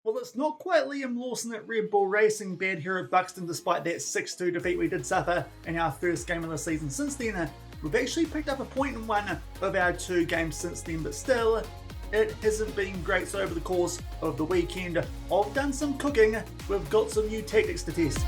Well, it's not quite Liam Lawson at Red Bull Racing bad here at Buxton, despite that 6-2 defeat we did suffer in our first game of the season. Since then, we've actually picked up a point in one of our 2 games since then, but still, it hasn't been great. So over the course of the weekend, I've done some cooking. We've got some new tactics to test.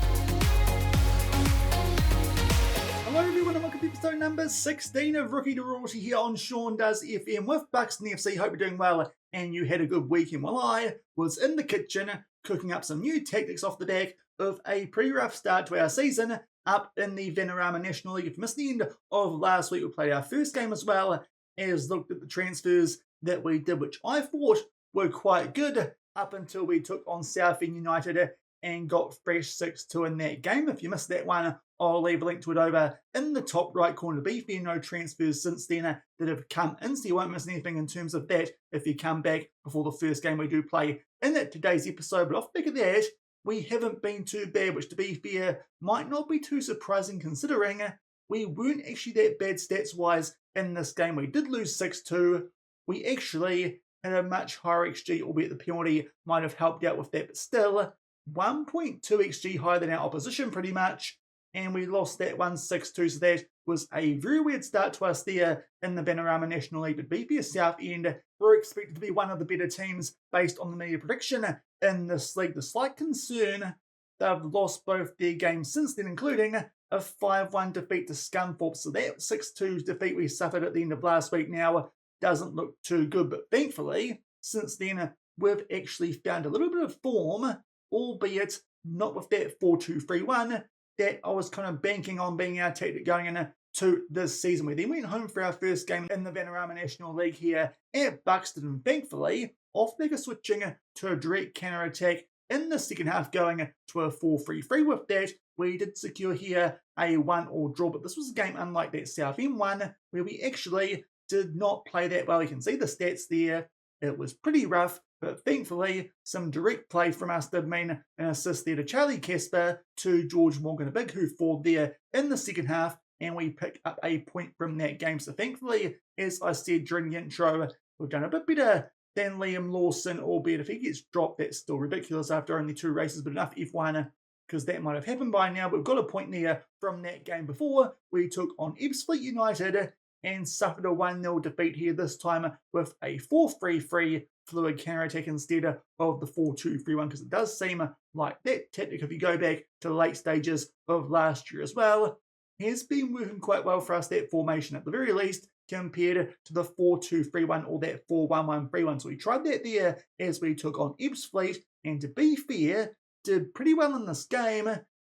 Hello everyone and welcome to episode number 16 of Rookie to Royalty here on Shaun Does FM with Buxton FC. Hope you're doing well and you had a good weekend. While I was in the kitchen cooking up some new tactics off the back of a pretty rough start to our season up in the Vanarama National League. If you missed the end of last week, we played our first game as well as looked at the transfers that we did, which I thought were quite good up until we took on Southend United and got fresh 6-2 in that game. If you missed that one, I'll leave a link to it over in the top right corner. To be fair, no transfers since then that have come in, so you won't miss anything in terms of that if you come back before the first game we do play in today's episode. But off the back of that, we haven't been too bad, which to be fair might not be too surprising considering we weren't actually that bad stats-wise in this game. We did lose 6-2. We actually had a much higher XG, albeit the penalty might have helped out with that, but still 1.2 XG higher than our opposition pretty much. And we lost that 1-6-2, so that was a very weird start to us there in the Vanarama National League. But BP Southend were expected to be one of the better teams based on the media prediction in this league. The slight concern, they've lost both their games since then, including a 5-1 defeat to Scunthorpe. So that 6-2 defeat we suffered at the end of last week now doesn't look too good. But thankfully, since then, we've actually found a little bit of form, albeit not with that 4-2-3-1 that I was kind of banking on being our tactic going into this season. We then went home for our first game in the Vanarama National League here at Buxton, and thankfully, off the back of switching to a direct counter-attack in the second half going to a 4-3-3 with that, we did secure here a 1-1 draw, but this was a game unlike that Southend one, where we actually did not play that well. You can see the stats there. It was pretty rough, but thankfully, some direct play from us did mean an assist there to Charlie Casper, to George Morgan, a big who forward there in the second half, and we picked up a point from that game. So thankfully, as I said during the intro, we've done a bit better than Liam Lawson, albeit if he gets dropped, that's still ridiculous after only 2 races, but enough F1, because that might have happened by now. But we've got a point there from that game before. We took on Ebbsfleet United and suffered a 1-0 defeat here, this time with a 4-3-3 fluid counter-attack instead of the 4-2-3-1, because it does seem like that tactic, if you go back to the late stages of last year as well, has been working quite well for us, that formation, at the very least, compared to the 4-2-3-1 or that 4-1-1-3-1. So we tried that there as we took on Ebbsfleet, and to be fair, did pretty well in this game.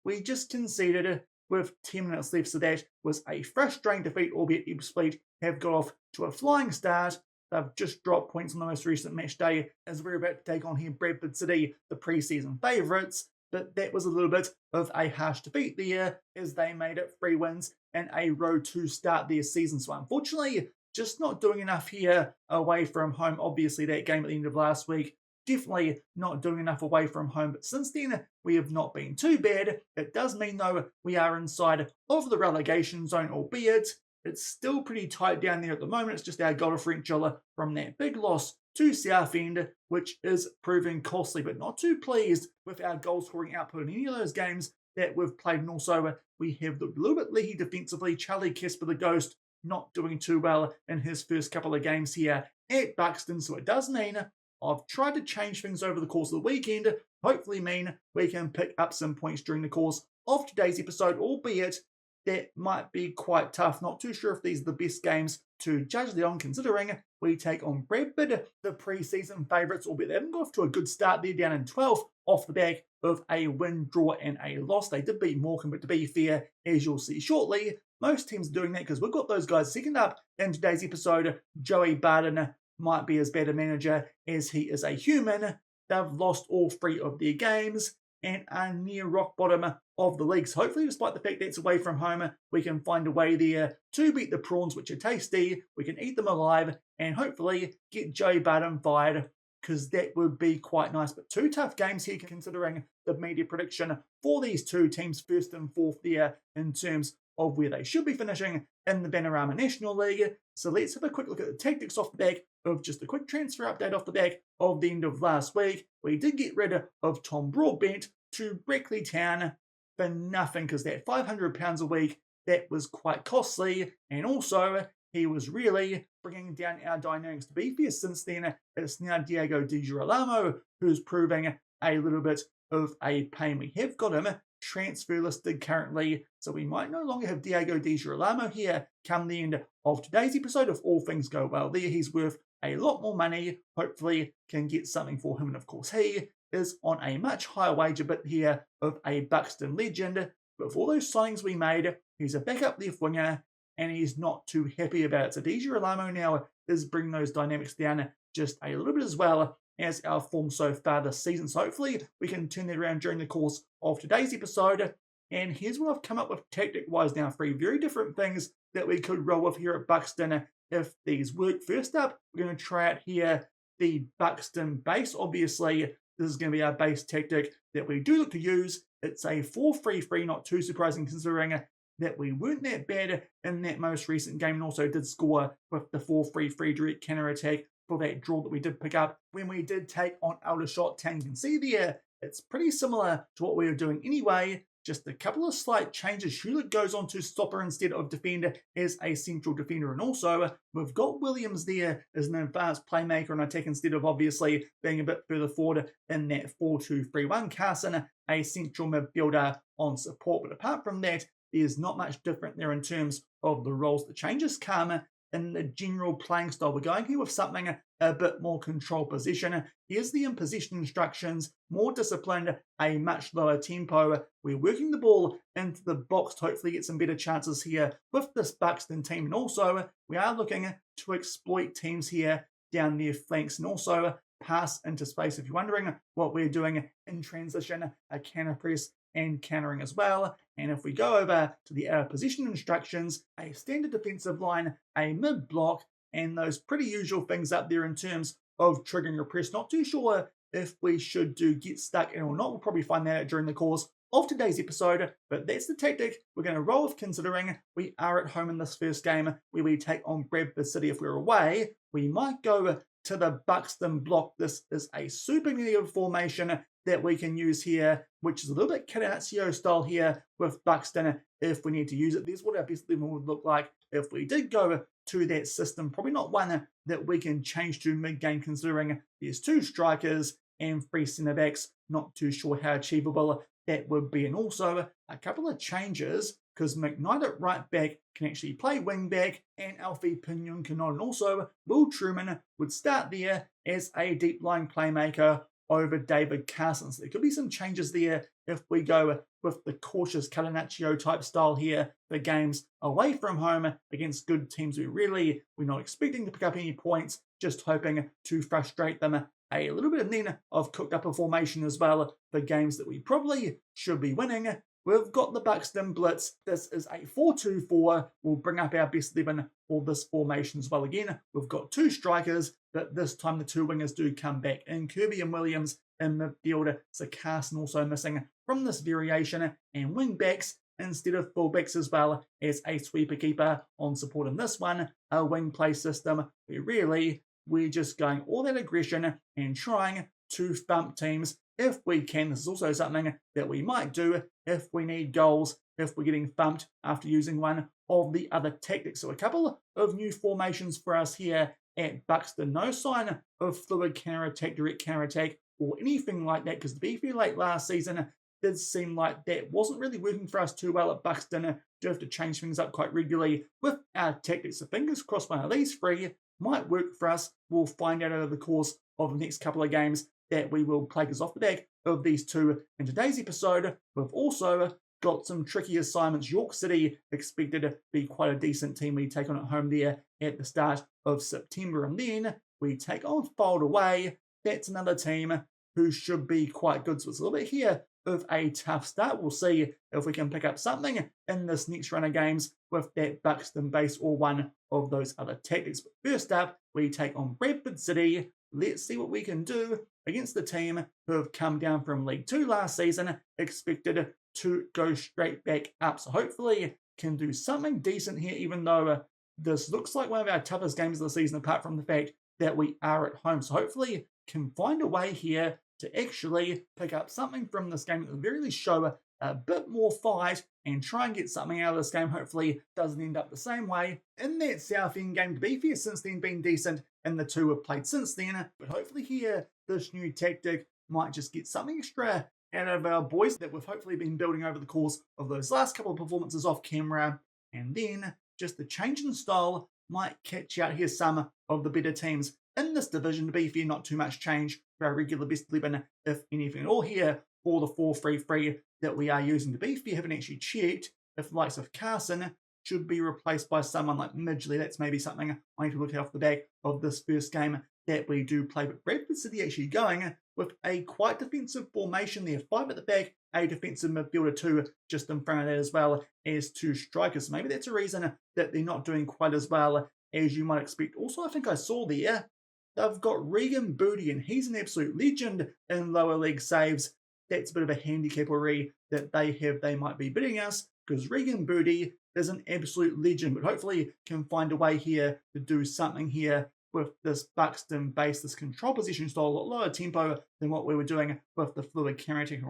We just conceded with 10 minutes left, so that was a frustrating defeat, albeit Ebbsfleet have got off to a flying start. They've just dropped points on the most recent match day as we're about to take on here Bradford City, the pre-season favourites, but that was a little bit of a harsh defeat there as they made it 3 wins in a row to start their season. So unfortunately, just not doing enough here away from home. Obviously, that game at the end of last week, definitely not doing enough away from home, but since then, we have not been too bad. It does mean, though, we are inside of the relegation zone, albeit it's still pretty tight down there at the moment. It's just our goal differential from that big loss to Southend, which is proving costly, but not too pleased with our goal-scoring output in any of those games that we've played. And also, we have looked a little bit leaky defensively. Charlie Casper, the Ghost, not doing too well in his first couple of games here at Buxton, so it does mean I've tried to change things over the course of the weekend, hopefully mean we can pick up some points during the course of today's episode, albeit that might be quite tough. Not too sure if these are the best games to judge that on, considering we take on Bradford, the pre-season favourites, albeit they haven't got off to a good start. They're down in 12th off the back of a win, draw and a loss. They did beat Morecambe, but to be fair, as you'll see shortly, most teams are doing that because we've got those guys. Second up in today's episode, Joey Barton might be as bad a manager as he is a human. They've lost all 3 of their games and are near rock bottom of the league. So hopefully, despite the fact that it's away from home, we can find a way there to beat the Prawns, which are tasty. We can eat them alive and hopefully get Joey Barton fired, because that would be quite nice. But 2 tough games here, considering the media prediction for these 2 teams, first and fourth there in terms of where they should be finishing in the Vanarama National League. So let's have a quick look at the tactics off the back of just a quick transfer update off the back of the end of last week. We did get rid of Tom Broadbent to Brackley Town for nothing, because that £500 a week, that was quite costly, and also he was really bringing down our dynamics. To be fair, since then, it's now Diego Di Girolamo who's proving a little bit of a pain. We have got him transfer listed currently, so we might no longer have Diego Di Girolamo here come the end of today's episode. If all things go well there, he's worth a lot more money. Hopefully can get something for him, and of course he is on a much higher wager bit here of a Buxton legend. But for all those signings we made, he's a backup left winger, and he's not too happy about it. So Di Girolamo now is bringing those dynamics down just a little bit, as well as our form so far this season. So hopefully we can turn that around during the course of today's episode. And here's what I've come up with tactic-wise now. 3 very different things that we could roll with here at Buxton if these work. First up, we're going to try out here the Buxton base. Obviously, this is going to be our base tactic that we do look to use. It's a 4-3-3, not too surprising considering that we weren't that bad in that most recent game, and also did score with the 4-3-3 direct counter attack for that draw that we did pick up when we did take on Aldershot Town. You can see there, it's pretty similar to what we were doing anyway, just a couple of slight changes. Hewlett goes on to stopper instead of defender as a central defender, and also we've got Williams there as an advanced playmaker and attack instead of obviously being a bit further forward in that 4-2-3-1. Carson, a central midfielder on support, but apart from that, there's not much different there in terms of the roles. The changes come in the general playing style. We're going here with something a bit more control possession. Here's the in-possession instructions, more disciplined, a much lower tempo. We're working the ball into the box to hopefully get some better chances here with this Buxton team. And also, we are looking to exploit teams here down their flanks and also pass into space. If you're wondering what we're doing in transition, a counter press and countering as well. And if we go over to the position instructions, a standard defensive line, a mid block, and those pretty usual things up there in terms of triggering a press. Not too sure if we should do get stuck in or not. We'll probably find that out during the course of today's episode, but that's the tactic we're going to roll with, considering we are at home in this first game where we take on Bradford City. If we're away, we might go to the Buxton block. This is a super negative formation that we can use here, which is a little bit Catenaccio style here with Buxton if we need to use it. There's what our best 11 would look like if we did go to that system. Probably not one that we can change to mid-game, considering there's 2 strikers and 3 centre-backs. Not too sure how achievable that would be. And also a couple of changes, because McKnight at right back can actually play wing back, and Alfie Pinion cannot. And also Will Truman would start there as a deep line playmaker over David Carson. So there could be some changes there if we go with the cautious Catenaccio type style here for games away from home against good teams. We're not expecting to pick up any points, just hoping to frustrate them a little bit. And then I've cooked up a formation as well for games that we probably should be winning. We've got the Buxton Blitz. This is a 4-2-4. We'll bring up our best 11 for this formation as well. Again, we've got 2 strikers, but this time the 2 wingers do come back in. Kirby and Williams in midfield. So Carson also missing from this variation, and wing backs instead of fullbacks, as well as a sweeper keeper on support in this one. A wing play system. We're just going all that aggression and trying to thump teams if we can. This is also something that we might do if we need goals, if we're getting thumped after using one of the other tactics. So a couple of new formations for us here at Buxton. No sign of fluid counter-attack, direct counter-attack, or anything like that, because to be fair, late last season did seem like that wasn't really working for us too well at Buxton. Do have to change things up quite regularly with our tactics. So fingers crossed one of these 3 might work for us. We'll find out over the course of the next couple of games that we will play, us off the back of these 2 in today's episode. We've also got some tricky assignments. York City expected to be quite a decent team. We take on at home there at the start of September, and then we take on Fold away. That's another team who should be quite good. So it's a little bit here of a tough start. We'll see if we can pick up something in this next run of games with that Buxton base or one of those other tactics. But first up, we take on Bradford City. Let's see what we can do against the team who have come down from League 2 last season, expected to go straight back up. So hopefully can do something decent here, even though this looks like one of our toughest games of the season, apart from the fact that we are at home. So hopefully can find a way here to actually pick up something from this game, at the very least show a bit more fight and try and get something out of this game. Hopefully doesn't end up the same way in that South End game. To be fair, since then been decent, and the two have played since then, but hopefully here this new tactic might just get something extra out of our boys that we've hopefully been building over the course of those last couple of performances off camera, and then just the change in style might catch out here some of the better teams in this division. To be fair, not too much change for our regular best 11, if anything at all here, for the 4-3-3 that we are using. To be fair, haven't actually checked if the likes of Carson should be replaced by someone like Midgley. That's maybe something I need to look at off the back of this first game that we do play. But Bradford City actually going with a quite defensive formation there. 5 at the back, a defensive midfielder, 2 just in front of that, as well as 2 strikers. Maybe that's a reason that they're not doing quite as well as you might expect. Also, I think I saw there, they've got Regan Booty, and he's an absolute legend in lower league saves. That's a bit of a handicappery that they have. They might be bidding us, because Regan Booty is an absolute legend, but hopefully can find a way here to do something here with this Buxton base, this control position style, a lot lower tempo than what we were doing with the fluid carrying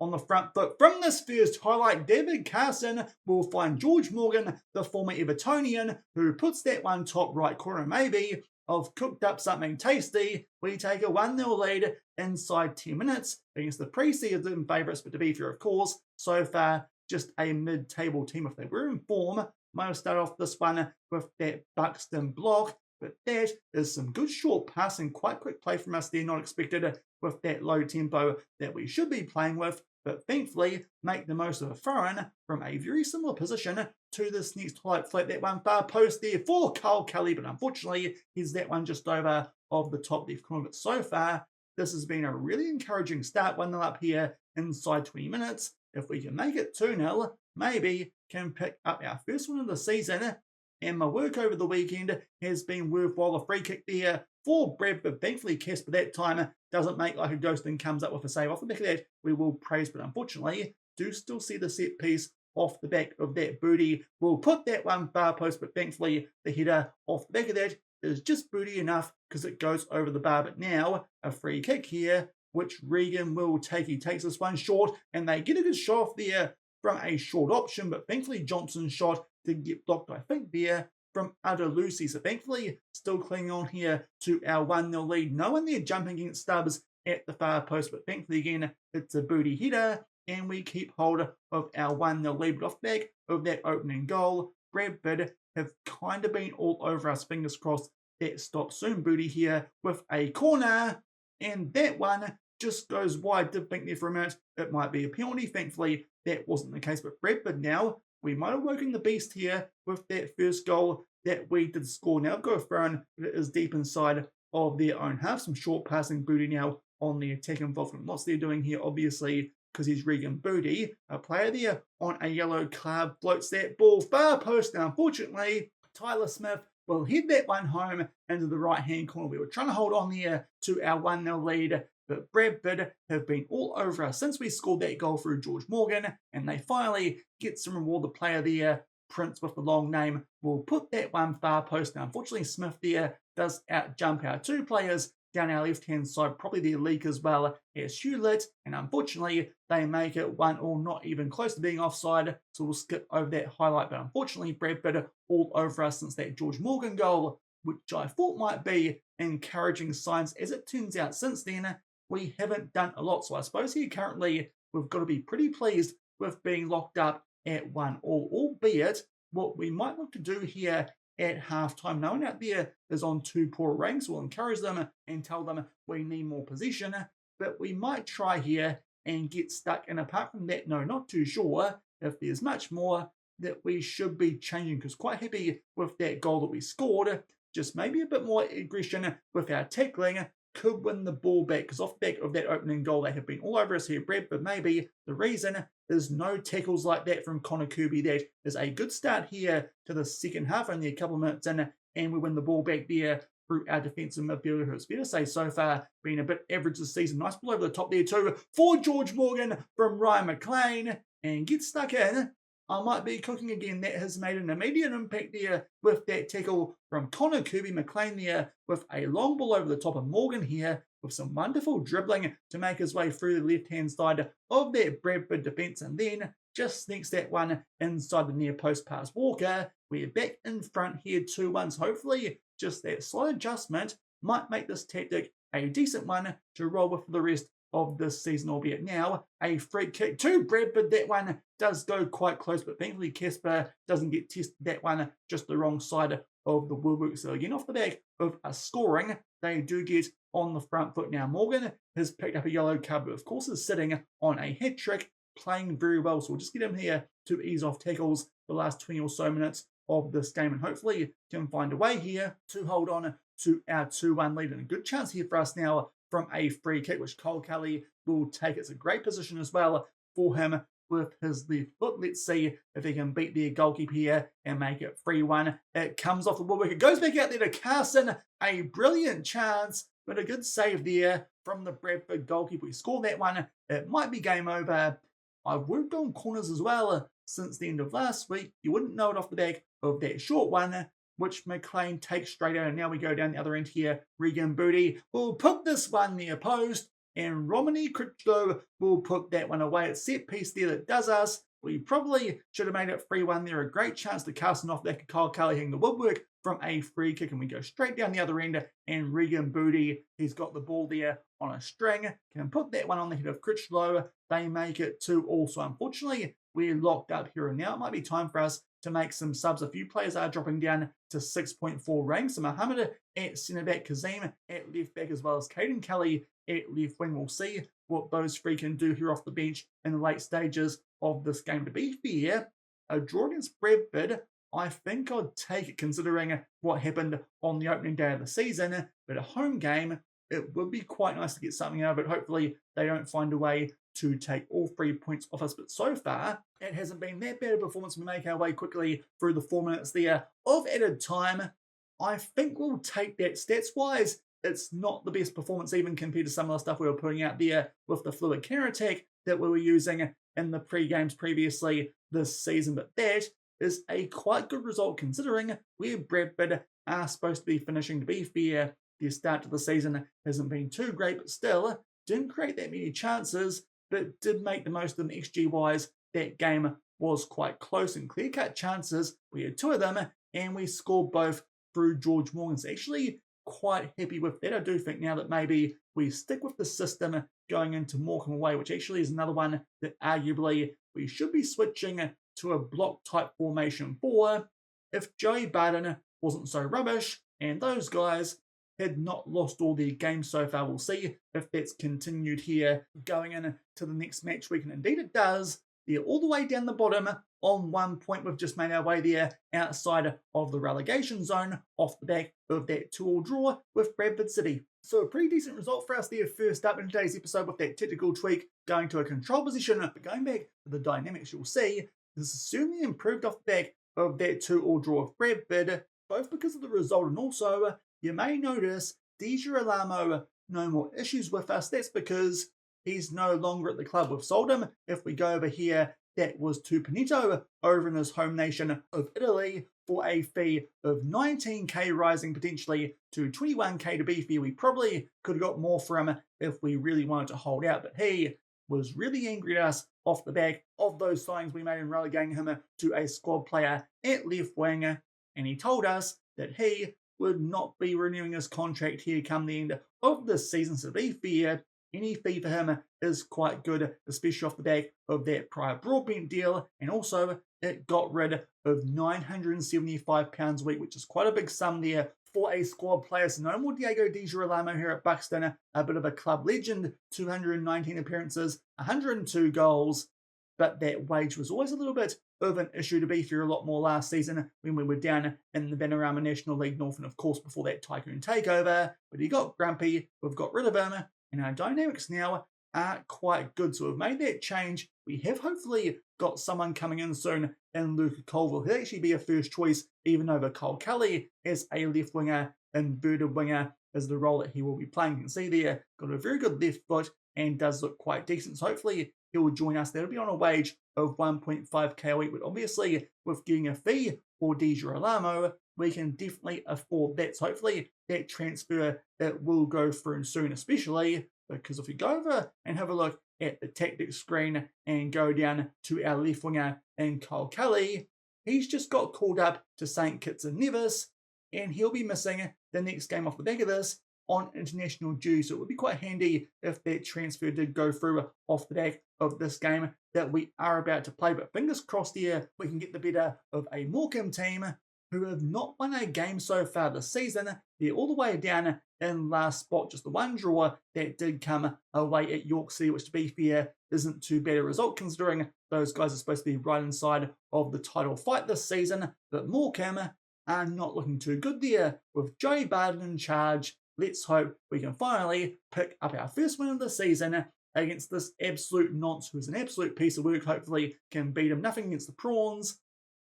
on the front foot. From this first highlight, David Carson will find George Morgan, the former Evertonian, who puts that one top right corner maybe of cooked up something tasty. We take a 1-0 lead inside 10 minutes against the pre-season favourites, but to be fair, of course, so far just a mid-table team. If they were in form, might have started off this one with that Buxton block, but that is some good short passing, quite quick play from us there, not expected with that low tempo that we should be playing with, but thankfully make the most of a throw-in from a very similar position to this next highlight flat. That one far post there for Cole Kelly, but unfortunately he's that one just over of the top left corner. But so far, this has been a really encouraging start, 1-0 up here inside 20 minutes. If we can make it 2-0, maybe can pick up our first one of the season. And my work over the weekend has been worthwhile. A free kick there for Bradford. Thankfully, Casper that time doesn't make like a ghost and comes up with a save. Off the back of that, we will praise, but unfortunately, do still see the set piece off the back of that Booty. We'll put that one far post, but thankfully, the header off the back of that is just Booty enough because it goes over the bar. But now, a free kick here, which Regan will take. He takes this one short, and they get a good shot off there from a short option, but thankfully Johnson's shot did get blocked, I think, there from Lucy. So thankfully still clinging on here to our 1-0 lead. No one there jumping against Stubbs at the far post, but thankfully again it's a Booty header, and we keep hold of our 1-0 lead. But off the back of that opening goal, Bradford have kind of been all over us. Fingers crossed that stops soon. Booty here with a corner, and that one just goes wide. Did think there for a minute it might be a penalty. Thankfully that wasn't the case, but Bradford now, we might have woken the beast here with that first goal that we did score. Now go thrown, but it is deep inside of their own half. Some short passing. Booty now on the attack involvement. What's they're doing here, obviously, because he's Regan Booty, a player there on a yellow card, floats that ball far post. Now, unfortunately, Tyler Smith will head that one home into the right-hand corner. We were trying to hold on there to our 1-0 lead, but Bradford have been all over us since we scored that goal through George Morgan, and they finally get some reward. The player there, Prince with the long name, will put that one far post. Now, unfortunately, Smith there does out-jump our 2 players down our left-hand side, probably their leak as well as Hewlett, and unfortunately, they make it 1-1, not even close to being offside, so we'll skip over that highlight. But unfortunately, Bradford all over us since that George Morgan goal, which I thought might be encouraging signs. As it turns out, since then, we haven't done a lot. So I suppose here currently, we've got to be pretty pleased with being locked up at 1-1, albeit what we might look to do here at halftime. No one out there is on too poor ranks. We'll encourage them and tell them we need more possession, but we might try here and get stuck. And apart from that, no, not too sure if there's much more that we should be changing, because quite happy with that goal that we scored. Just maybe a bit more aggression with our tackling could win the ball back, because off the back of that opening goal, they have been all over us here, Brad, but maybe the reason is no tackles like that from Connor Kirby. That is a good start here to the second half, only a couple of minutes in, and we win the ball back there through our defensive midfielder, who it's fair to say so far been a bit average this season. Nice ball over the top there too for George Morgan from Ryan McLean, and gets stuck in. I might be cooking again. That has made an immediate impact there with that tackle from Connor Kirby McLean there with a long ball over the top of Morgan here with some wonderful dribbling to make his way through the left-hand side of that Bradford defence, and then just sneaks that one inside the near post past Walker. We're back in front here 2-1, so hopefully just that slight adjustment might make this tactic a decent one to roll with for the rest of this season, albeit now a free kick to Bradford. That one does go quite close, but thankfully Casper doesn't get tested that one, just the wrong side of the woodwork. So again, off the back of a scoring, they do get on the front foot now. Morgan has picked up a yellow card, but of course is sitting on a hat trick, playing very well. So we'll just get him here to ease off tackles the last 20 or so minutes of this game, and hopefully can find a way here to hold on to our 2-1 lead. And a good chance here for us now from a free kick, which Cole Kelly will take. It's a great position as well for him with his left foot. Let's see if he can beat their goalkeeper here and make it 3-1. It comes off the woodwork. It goes back out there to Carson. A brilliant chance, but a good save there from the Bradford goalkeeper. We score that one. It might be game over. I've worked on corners as well since the end of last week. You wouldn't know it off the back of that short one, which McLean takes straight out. And now we go down the other end here. Regan Booty will put this one near post, and Romany Critchlow will put that one away. It's set piece there that does us. We probably should have made it 3-1 there. A great chance to cast off back of Kyle Kelly hitting the woodwork from a free kick, and we go straight down the other end, and Regan Booty, he's got the ball there on a string, can put that one on the head of Critchlow. They make it 2-2. So unfortunately, we're locked up here, and now it might be time for us to make some subs. A few players are dropping down to 6.4 ranks. So Mohammed at centre back, Kazim at left back, as well as Caden Kelly at left wing. We'll see what those three can do here off the bench in the late stages of this game. To be fair, a draw against Bradford, I think I'd take it considering what happened on the opening day of the season. But a home game, it would be quite nice to get something out of it. Hopefully they don't find a way to take all 3 points off us. But so far, it hasn't been that bad a performance. We make our way quickly through the 4 minutes there of added time. I think we'll take that. Stats-wise, it's not the best performance even compared to some of the stuff we were putting out there with the fluid counter-attack that we were using in the pre-games previously this season. But that is a quite good result considering where Bradford are supposed to be finishing. To be fair, their start to the season hasn't been too great, but still didn't create that many chances, but did make the most of them XG-wise. That game was quite close and clear-cut chances. We had 2 of them, and we scored both through George Morgan. So actually quite happy with that. I do think now that maybe we stick with the system going into Morecambe away, which actually is another one that arguably we should be switching to a block-type formation for if Joey Barton wasn't so rubbish and those guys had not lost all their games so far. We'll see if that's continued here going into the next match week, and indeed it does. They're all the way down the bottom on 1 point. We've just made our way there outside of the relegation zone off the back of that 2-2 draw with Bradford City. So a pretty decent result for us there first up in today's episode with that tactical tweak going to a control position. But going back to the dynamics, you'll see this is certainly improved off the back of that 2-2 draw with Bradford, both because of the result and also you may notice Deja Alamo no more issues with us. That's because he's no longer at the club. We've sold him. If we go over here, that was to Panetto over in his home nation of Italy for a fee of 19k, rising potentially to 21k. To be fair, we probably could have got more for him if we really wanted to hold out, but he was really angry at us off the back of those signings we made in relegating him to a squad player at left wing, and he told us that he would not be renewing his contract here come the end of this season. So to be fair, any fee for him is quite good, especially off the back of that prior broadbent deal. And also, it got rid of £975 a week, which is quite a big sum there for a squad player. So no more Diego Di Girolamo here at Buxton, a bit of a club legend, 219 appearances, 102 goals. But that wage was always a little bit of an issue. To be fair, a lot more last season when we were down in the Vanarama National League North, and of course before that Tycoon takeover. But he got grumpy, we've got rid of him, and our dynamics now are quite good. So we've made that change. We have hopefully got someone coming in soon in Luca Colville. He'll actually be a first choice even over Cole Kelly as a left winger, inverted winger is the role that he will be playing. You can see there, got a very good left foot, and does look quite decent. So hopefully he will join us. That'll be on a wage of 1.5k a week, but obviously with getting a fee for Di Girolamo, we can definitely afford that. So hopefully that transfer that will go through soon, especially because if we go over and have a look at the tactics screen and go down to our left winger and Kyle Kelly, he's just got called up to St. Kitts and Nevis, and he'll be missing the next game off the back of this on international duty. So it would be quite handy if that transfer did go through off the back of this game that we are about to play. But fingers crossed here, we can get the better of a Morecambe team who have not won a game so far this season. They're all the way down in last spot, just the one draw that did come away at York City, which to be fair isn't too bad a result considering those guys are supposed to be right inside of the title fight this season. But Morecambe are not looking too good there with Joey Barton in charge. Let's hope we can finally pick up our first win of the season against this absolute nonce who's an absolute piece of work. Hopefully can beat him. Nothing against the Prawns,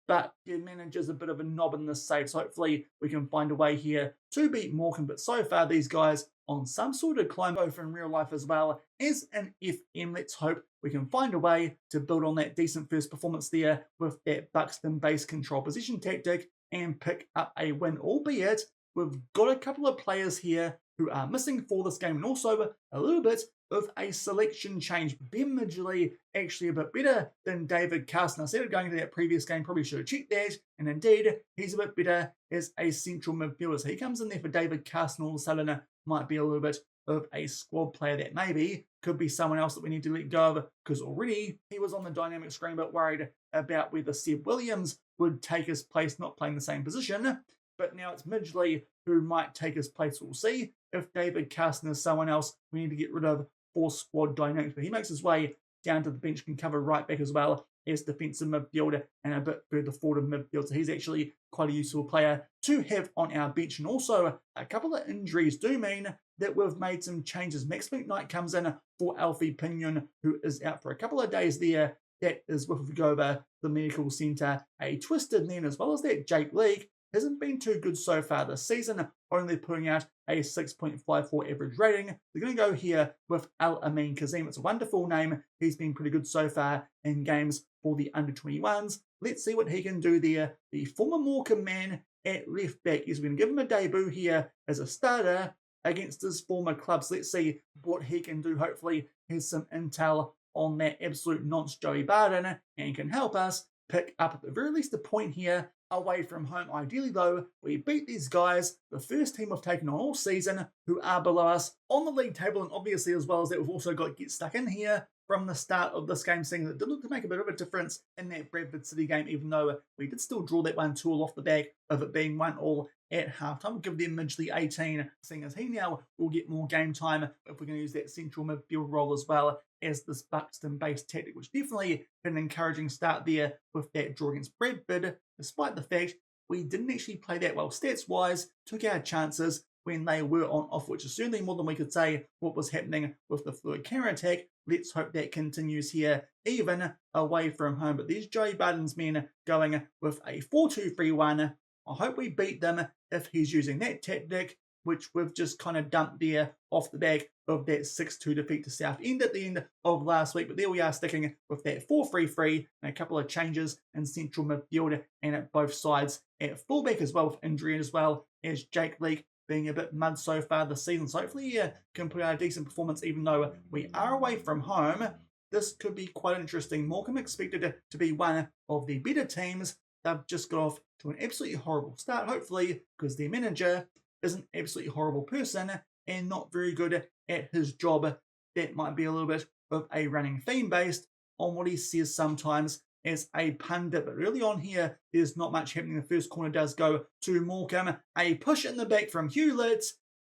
but your manager's a bit of a knob in this save. So hopefully we can find a way here to beat Morecambe. But so far these guys on some sort of climb both in real life as well as an FM. Let's hope we can find a way to build on that decent first performance there with that Buxton base control position tactic and pick up a win, albeit we've got a couple of players here who are missing for this game and also a little bit of a selection change. Ben Midgley actually a bit better than David Carson. I said it going into that previous game, probably should have checked that, and indeed he's a bit better as a central midfielder. So he comes in there for David Carson. All of a sudden might be a little bit of a squad player that maybe could be someone else that we need to let go of, because already he was on the dynamic screen but worried about whether Seb Williams would take his place, not playing the same position. But now it's Midgley who might take his place. We'll see if David Carson is someone else we need to get rid of for squad dynamics. But he makes his way down to the bench, can cover right back as well as defensive midfielder and a bit further forward of midfield. So he's actually quite a useful player to have on our bench. And also a couple of injuries do mean that we've made some changes. Max McKnight comes in for Alfie Pinion, who is out for a couple of days there. That is with we go over the medical centre. A twisted knee, as well as that Jake League hasn't been too good so far this season, only putting out a 6.54 average rating. They're going to go here with Al Amin Kazim. It's a wonderful name. He's been pretty good so far in games for the under-21s. Let's see what he can do there. The former Morecambe man at left back is going to give him a debut here as a starter against his former clubs. Let's see what he can do. Hopefully here's some intel on that absolute nonce Joey Barton and can help us pick up at the very least a point here away from home. Ideally though, we beat these guys, the first team we've taken on all season, who are below us on the league table, and obviously as well as that we've also got Get Stuck In here from the start of this game, seeing that it did look to make a bit of a difference in that Bradford City game, even though we did still draw that 1-2 off the back of it being 1-1 at halftime. We'll give them Midgley 18, seeing as he now will get more game time if we're going to use that central midfield role as well as this Buxton-based tactic, which definitely had an encouraging start there with that draw against Bradford, despite the fact we didn't actually play that well stats-wise, took our chances when they were on off, which is certainly more than we could say what was happening with the fluid counter-attack. Let's hope that continues here, even away from home. But there's Joey Barton's men going with a 4-2-3-1. I hope we beat them if he's using that tactic, which we've just kind of dumped there off the back of that 6-2 defeat to Southend at the end of last week. But there we are, sticking with that 4-3-3 and a couple of changes in central midfield and at both sides at fullback as well, with injury as well as Jake Leake being a bit mud so far this season. So hopefully he can put out a decent performance, even though we are away from home. This could be quite interesting. Morecambe expected to be one of the better teams. They've just got off to an absolutely horrible start, hopefully because their manager is an absolutely horrible person and not very good at his job. That might be a little bit of a running theme based on what he says sometimes as a pundit. But early on here, there's not much happening. The first corner does go to Morecambe. A push in the back from Hewlett,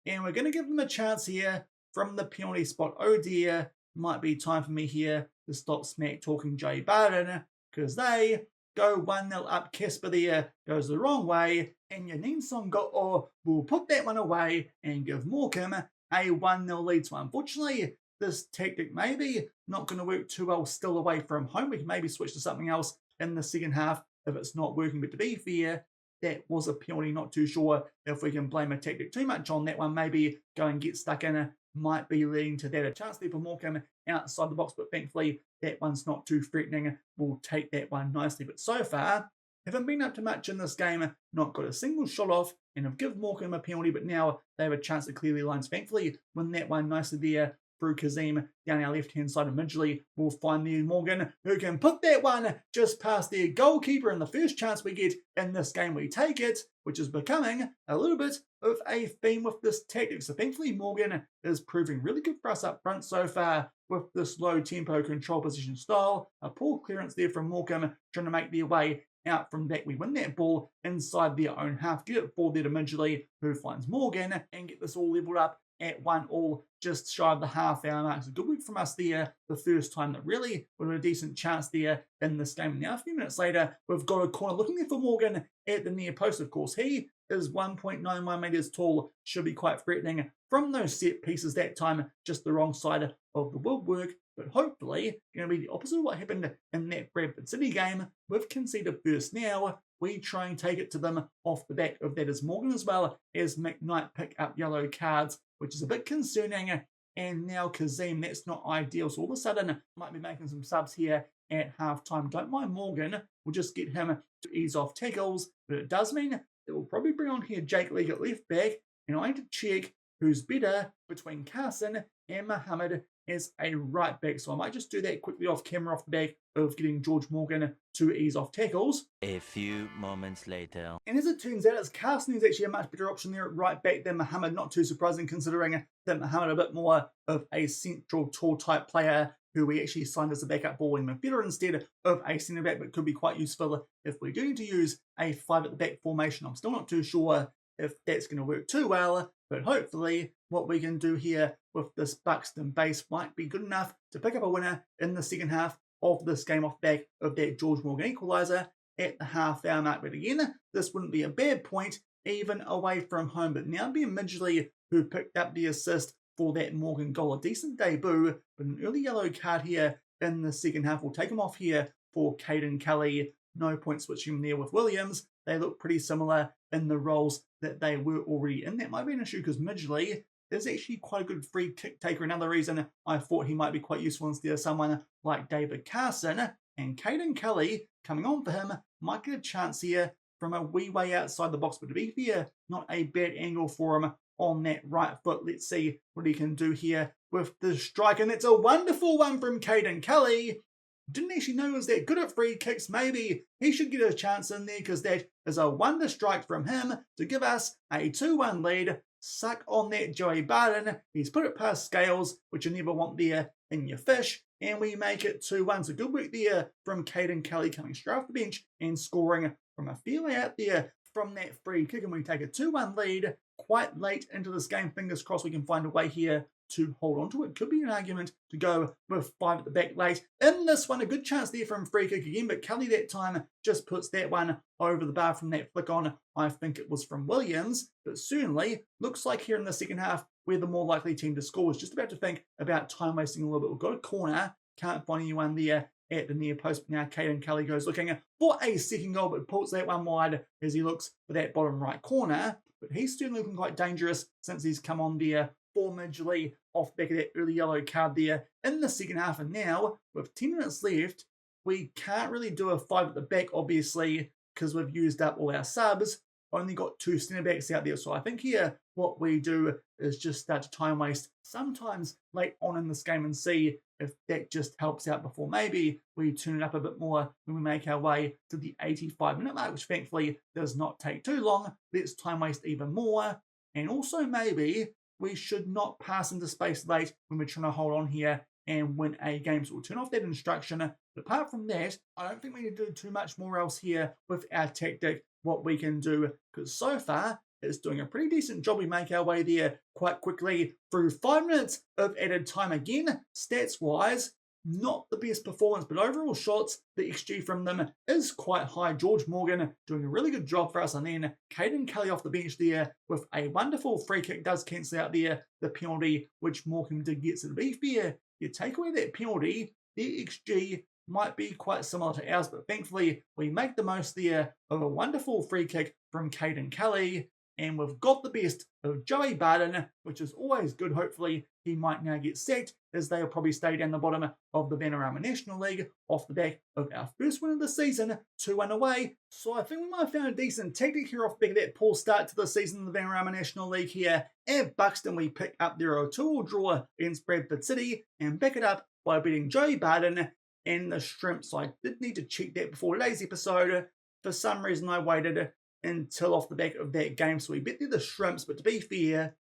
and we're going to give them a chance here from the penalty spot. Oh dear, might be time for me here to stop smack talking Joey Barton, because they go 1-0 up. Casper there goes the wrong way, and Yanin Songo will put that one away and give Morecambe a 1-0 lead. So unfortunately, this tactic maybe not going to work too well still away from home. We can maybe switch to something else in the second half if it's not working. But to be fair, that was a penalty. Not too sure if we can blame a tactic too much on that one. Maybe go and get stuck in might be leading to that. A chance there for Morecambe outside the box, but thankfully that one's not too threatening. We'll take that one nicely. But so far, haven't been up to much in this game, not got a single shot off, and have given Morecambe a penalty, but now they have a chance to clear their lines. Thankfully, win that one nicely there through Kazim down our left-hand side of Midgley. We'll find the Morgan who can put that one just past their goalkeeper, and the first chance we get in this game, we take it, which is becoming a little bit of a theme with this tactic. So thankfully, Morgan is proving really good for us up front so far with this low-tempo control position style. A poor clearance there from Morecambe, trying to make their way out from that. We win that ball inside their own half, get it forward there to Midgley, who finds Morgan, and get this all levelled up at 1-1, just shy of the half-hour mark. So good work from us there the first time that really would have a decent chance there in this game. Now, a few minutes later, we've got a corner looking there for Morgan at the near post. Of course, he is 1.91 metres tall, should be quite threatening from those set pieces that time, just the wrong side of the woodwork. But hopefully, going to be the opposite of what happened in that Bradford City game. We've conceded first now. We try and take it to them off the back of that as Morgan, as well as McKnight pick up yellow cards, which is a bit concerning. And now Kazim, that's not ideal. So all of a sudden, might be making some subs here at halftime. Don't mind Morgan. We'll just get him to ease off tackles. But it does mean it will probably bring on here Jake League at left back. And I need to check who's better between Carson and Mohammed as a right back. So I might just do that quickly off camera, off the back of getting George Morgan to ease off tackles. A few moments later. And as it turns out, it's Carson who's actually a much better option there at right back than Mohammed. Not too surprising considering that Mohammed a bit more of a central tall type player who we actually signed as a backup ball midfielder instead of a centre back, but could be quite useful if we do need to use a 5 at the back formation. I'm still not too sure if that's going to work too well, but hopefully what we can do here with this Buxton base might be good enough to pick up a winner in the second half of this game off back of that George Morgan equaliser at the half-hour mark. But again, this wouldn't be a bad point even away from home. But now being Midgley who picked up the assist for that Morgan goal. A decent debut, but an early yellow card here in the second half. We'll take him off here for Caden Kelly. No point switching there with Williams. They look pretty similar in the roles that they were already in. That might be an issue because Midgley is actually quite a good free kick taker. Another reason I thought he might be quite useful instead of someone like David Carson. And Caden Kelly coming on for him might get a chance here from a wee way outside the box. But to be fair, not a bad angle for him on that right foot. Let's see what he can do here with the strike. And it's a wonderful one from Caden Kelly. Didn't actually know he was that good at free kicks. Maybe he should get a chance in there because that is a wonder strike from him to give us a 2-1 lead. Suck on that, Joey Barton. He's put it past Scales, which you never want there in your fish. And we make it 2-1. So good work there from Caden Kelly coming straight off the bench and scoring from a fair way out there from that free kick. And we take a 2-1 lead quite late into this game. Fingers crossed we can find a way here to hold on to it. Could be an argument to go with 5 at the back late. In this one, a good chance there from free kick again, but Kelly that time just puts that one over the bar from that flick on. I think it was from Williams, but certainly looks like here in the second half, we're the more likely team to score. Was just about to think about time wasting a little bit. We've got a corner, can't find anyone there at the near post. Now Caden Kelly goes looking for a second goal, but pulls that one wide as he looks for that bottom right corner. But he's certainly looking quite dangerous since he's come on there for Midgley off back of that early yellow card there in the second half. And now, with 10 minutes left, we can't really do a 5 at the back, obviously, because we've used up all our subs. Only got 2 centre backs out there. So I think here what we do is just start to time waste sometimes late on in this game and see if that just helps out before maybe we turn it up a bit more when we make our way to the 85-minute mark, which thankfully does not take too long. Let's time waste even more. And also maybe we should not pass into space late when we're trying to hold on here and win a game. So we'll turn off that instruction. But apart from that, I don't think we need to do too much more else here with our tactic, what we can do, because so far it's doing a pretty decent job. We make our way there quite quickly through 5 minutes of added time. Again, stats-wise, not the best performance, but overall shots, the XG from them is quite high. George Morgan doing a really good job for us. And then Caden Kelly off the bench there with a wonderful free kick does cancel out there the penalty, which Morecambe did get. So to be fair, you take away that penalty, the XG might be quite similar to ours, but thankfully we make the most there of a wonderful free kick from Caden Kelly, and we've got the best of Joey Barton, which is always good. Hopefully he might now get sacked, as they'll probably stay down the bottom of the Vanarama National League off the back of our first win of the season, 2-1 away. So I think we might have found a decent tactic here off the back of that poor start to the season in the Vanarama National League here. At Buxton, we pick up their 2-2 draw against Bradford City and back it up by beating Joey Barton and the Shrimps. I did need to check that before today's episode. For some reason, I waited until off the back of that game, so we bet they're the Shrimps, but to be fair,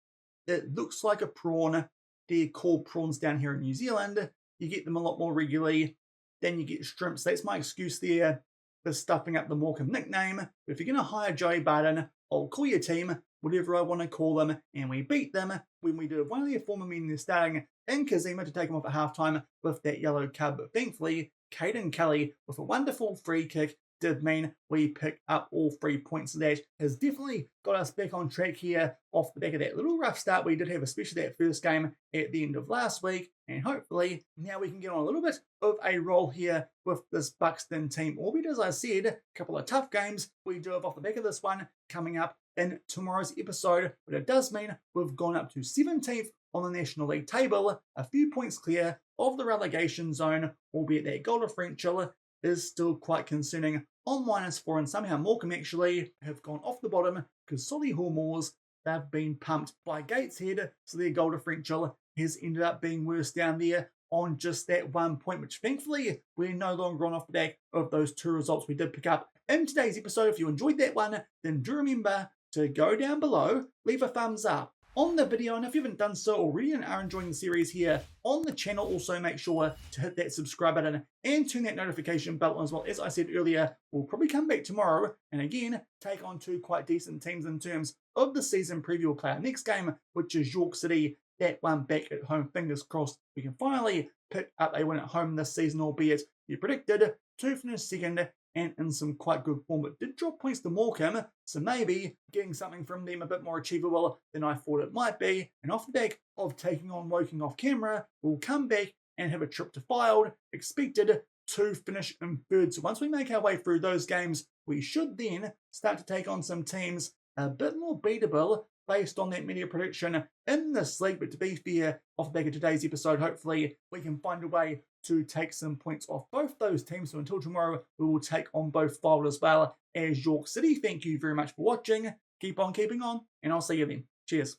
it looks like a prawn. They're called prawns down here in New Zealand. You get them a lot more regularly than you get shrimps. That's my excuse there for stuffing up the Morecambe nickname. But if you're going to hire Joey Barton, I'll call your team whatever I want to call them, and we beat them when we did one of their former men there starting in Kazima to take them off at halftime with that yellow card. But thankfully, Caden Kelly with a wonderful free kick did mean we pick up all 3 points. That has definitely got us back on track here off the back of that little rough start we did have, especially that first game at the end of last week. And hopefully now we can get on a little bit of a roll here with this Buxton team. Albeit, as I said, a couple of tough games we do have off the back of this one coming up in tomorrow's episode. But it does mean we've gone up to 17th on the National League table, a few points clear of the relegation zone, albeit that goal differential is still quite concerning on -4, and somehow Morecambe actually have gone off the bottom because Solihull Moors, they've been pumped by Gateshead, so their goal differential has ended up being worse down there on just that 1 point, which thankfully we're no longer on off the back of those 2 results we did pick up in today's episode. If you enjoyed that one, then do remember to go down below, leave a thumbs up on the video, and if you haven't done so already and are enjoying the series here on the channel, also make sure to hit that subscribe button and turn that notification bell on as well. As I said earlier, we'll probably come back tomorrow and again take on 2 quite decent teams in terms of the season preview. We'll play our next game, which is York City. That one back at home, fingers crossed we can finally pick up a win at home this season, albeit you predicted to finish second and in some quite good form, but did drop points to Morecambe, so maybe getting something from them a bit more achievable than I thought it might be. And off the back of taking on Woking off camera, we'll come back and have a trip to Fylde, expected to finish in 3rd. So once we make our way through those games, we should then start to take on some teams a bit more beatable based on that media prediction in this league. But to be fair, off the back of today's episode, hopefully we can find a way to take some points off both those teams. So until tomorrow, we will take on both Fylde as well as York City. Thank you very much for watching. Keep on keeping on, and I'll see you then. Cheers.